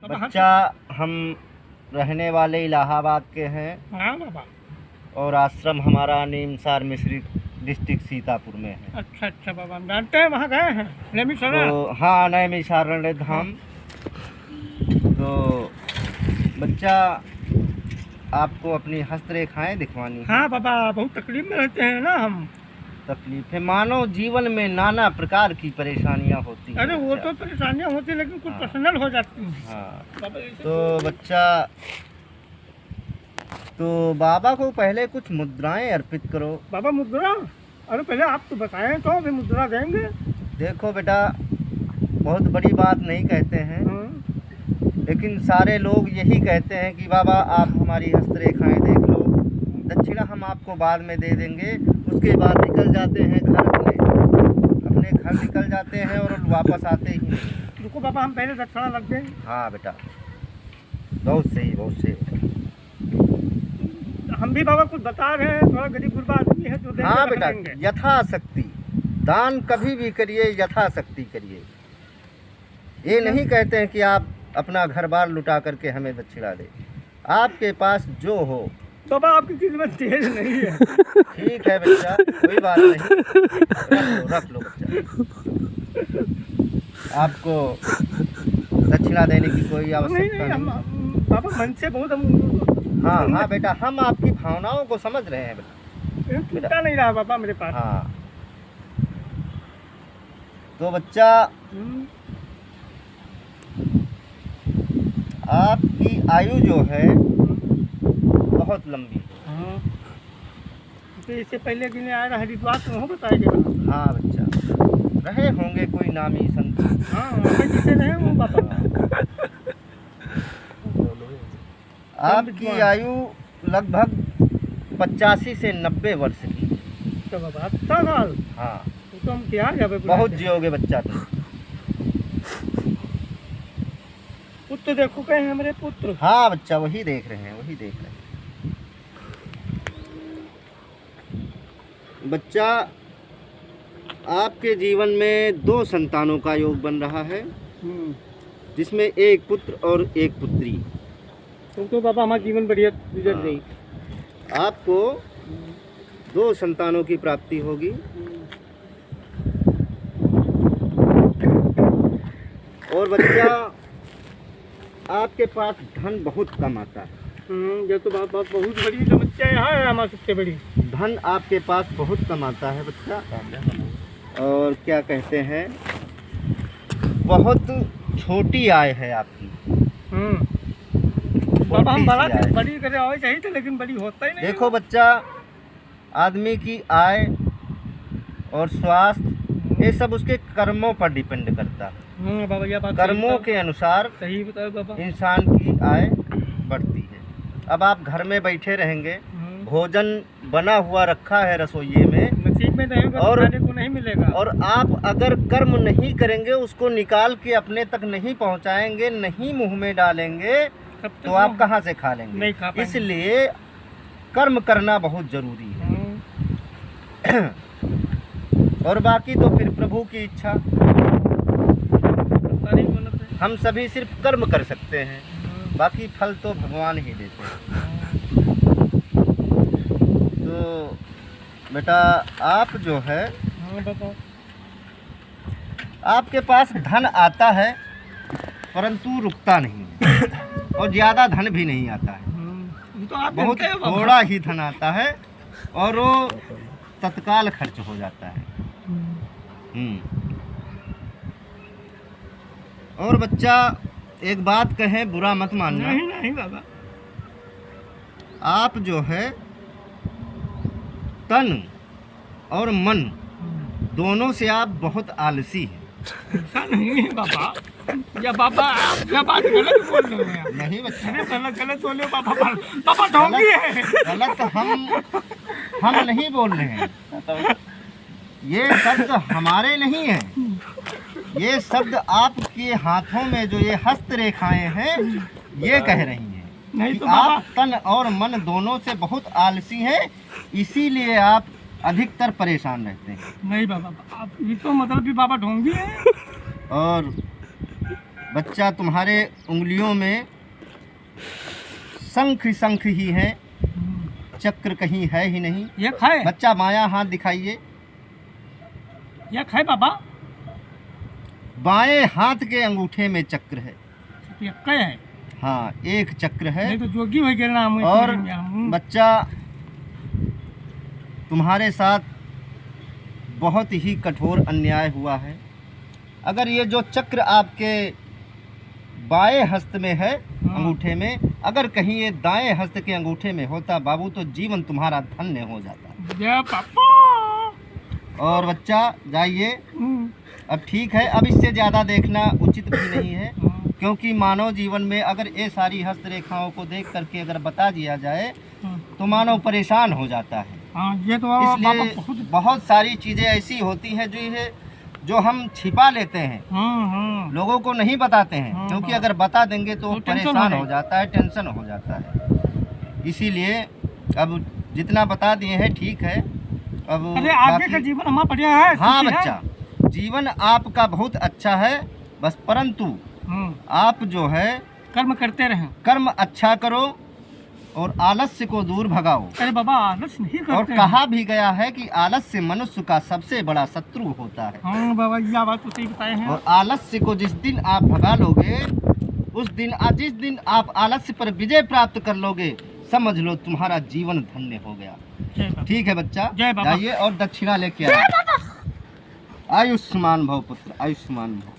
बच्चा हम रहने वाले इलाहाबाद के हैं। हाँ बाबा। और आश्रम हमारा नीमसार मिश्री डिस्ट्रिक्ट सीतापुर में है। अच्छा अच्छा बाबा, हम जानते हैं, वहाँ गए हैं नैमिषारण्य। तो हाँ, नैमिषारण्य धाम। तो बच्चा आपको अपनी हस्तरेखाएं दिखवानी है। हाँ बाबा, बहुत तकलीफ में रहते हैं ना हम। तकलीफ है, मानव जीवन में नाना प्रकार की परेशानियां होती हैं। अरे वो तो परेशानियां होती हैं, लेकिन कुछ पर्सनल हो जाती हैं। हाँ, बाबा ऐसे तो बच्चा, तो बाबा को पहले कुछ मुद्राएं अर्पित करो। बाबा मुद्रा? अरे पहले आप तो बताएं तो अभी मुद्रा देंगे। देखो बेटा, बहुत बड़ी बात नहीं कहते हैं, लेकिन सारे लोग यही कहते हैं कि बाबा आप हमारी हस्तरेखाएं देख लो, दक्षिणा हम आपको बाद में दे देंगे। उसके बाद निकल जाते हैं घर, अपने घर निकल जाते हैं और वापस आते ही नहीं। रुको बाबा, हम पहले दक्षिणा लग देंगे। हाँ बेटा, बहुत सही, बहुत सही। हम भी बाबा कुछ बता रहे हैं, थोड़ा गरीब गुरबा आदमी है जो देंगे। हाँ तो बेटा, देंगे। यथाशक्ति दान कभी भी करिए, यथाशक्ति करिए। ये नहीं कहते हैं कि आप अपना घर बार लुटा करके हमें दक्षिणा दे। आपके पास जो हो। बाबा आपकी किस्मत तेज नहीं है। ठीक है बच्चा, कोई बात नहीं, रख लो बच्चा। आपको दक्षिणा देने की कोई आवश्यकता नहीं। बाबा मन से बहुत हम। हाँ हाँ बेटा, हम आपकी भावनाओं को समझ रहे हैं बेटा। छूटता नहीं रहा बाबा मेरे पास। हाँ, तो बच्चा आपकी आयु जो है बहुत लंबी। हाँ, तो इससे पहले कि नहीं आया हरिद्वार तो हो बताएगा। हाँ बच्चा, रहे होंगे कोई नामी संत। हाँ, मैं जिसे रहे हूँ बाबा। आपकी आयु लगभग 85 से 90 वर्ष की। तो बाबा अच्छा साल। हाँ, तो हम क्या जावे, बहुत जियोगे बच्चा तुम। पुत्र देखो कहीं हमारे पुत्र। हाँ बच्चा, वही देख रहे हैं, वही देख रहे हैं। बच्चा, आपके जीवन में 2 संतानों का योग बन रहा है, जिसमें एक पुत्र और एक पुत्री। तो बाबा हमारा जीवन बढ़िया गुजर गई। आपको 2 संतानों की प्राप्ति होगी। और बच्चा, आपके पास धन बहुत कम आता है। ये तो बात बहुत बड़ी समस्या है हमारी, सबसे बड़ी। धन आपके पास बहुत कम आता है बच्चा। और क्या कहते हैं, बहुत छोटी आय है आपकी। बाबा हम बड़ी करे आय चाहिए थे, लेकिन बड़ी होता ही नहीं। देखो बच्चा, आदमी की आय और स्वास्थ्य ये सब उसके कर्मों पर डिपेंड करता है। बाबा ये बात कर्मों के अनुसार सही बताओ बाबा, इंसान की आय बढ़ती है। अब आप घर में बैठे रहेंगे, भोजन बना हुआ रखा है रसोइये में, नसीब में नहीं और खाने को नहीं मिलेगा। और आप अगर कर्म नहीं करेंगे, उसको निकाल के अपने तक नहीं पहुंचाएंगे, नहीं मुंह में डालेंगे, तो आप कहाँ से खा लेंगे? नहीं खा पाएंगे। इसलिए कर्म करना बहुत जरूरी है। और बाकी तो फिर प्रभु की इच्छा। हम सभी सिर्फ कर्म कर सकते हैं, बाकी फल तो भगवान ही देते हैं। तो बेटा, आप जो है, आपके पास धन आता है, परंतु रुकता नहीं है। और ज़्यादा धन भी नहीं आता है, तो आप बहुत थोड़ा ही धन आता है, और वो तत्काल खर्च हो जाता है। और बच्चा, एक बात कहें, बुरा मत मानना। नहीं नहीं बाबा, आप जो है तन और मन दोनों से आप बहुत आलसी हैं। ऐसा नहीं है बाबा। या बाबा आप क्या बात गलत बोल रहे हैं? नहीं बच्चा, गलत बोल रहे हो बाबा। बाबा ढोंगी है। गलत हम नहीं बोल रहे हैं। ये शब्द हमारे नहीं हैं, ये शब्द आपके हाथों में जो ये हस्तरेखाएं हैं, ये कह रही हैं। नहीं तो आप तन और मन दोनों से बहुत आलसी हैं, इसीलिए आप अधिकतर परेशान रहते हैं। नहीं बाबा, आप ये तो मतलब भी बाबा ढोंगी है। और बच्चा तुम्हारे उंगलियों में शंख शंख ही है, चक्र कहीं है ही नहीं। ये खाए, बच्चा बायां हाथ दिखाइए। ये खाए बाबा। बाएं हाथ के अंगूठे में चक्र है। ये कहे है, हाँ, एक चक्र है। नहीं तो जोगी हो गया नाम। और बच्चा तुम्हारे साथ बहुत ही कठोर अन्याय हुआ है। अगर ये जो चक्र आपके बाएं हस्त में है, अंगूठे में, अगर कहीं ये दाएं हस्त के अंगूठे में होता बाबू, तो जीवन तुम्हारा धन्य हो जाता। जय पापा। और बच्चा जाइए। अब ठीक है, अब इससे ज़्यादा देखना उचित भी नहीं है, क्योंकि मानव जीवन में अगर ये सारी हस्त रेखाओं को देख करके अगर बता दिया जाए तो मानव परेशान हो जाता है। हाँ, ये तो इसलिए बहुत सारी चीज़ें ऐसी होती हैं जो हम छिपा लेते हैं, लोगों को नहीं बताते हैं, क्योंकि अगर बता देंगे तो परेशान हो जाता है, टेंशन हो जाता है। इसीलिए अब जितना बता दिए हैं ठीक है। अब अरे आगे का जीवन हमारा बढ़िया है। हाँ बच्चा, जीवन आपका बहुत अच्छा है, बस परंतु आप जो है कर्म करते रहें, कर्म अच्छा करो और आलस्य को दूर भगाओ। अरे बाबा आलस्य नहीं करते और कहा भी गया है कि आलस्य मनुष्य का सबसे बड़ा शत्रु होता है। हाँ बाबा, यह बात तो सही बताए हैं। और आलस्य को जिस दिन आप भगा लोगे, उस दिन जिस दिन आप आलस्य पर विजय प्राप्त कर लोगे, समझ लो तुम्हारा जीवन धन्य हो गया। ठीक है बच्चा, जाइए और दक्षिणा लेके आइए। आयुष्मान भव पुत्र, आयुष्मान भव।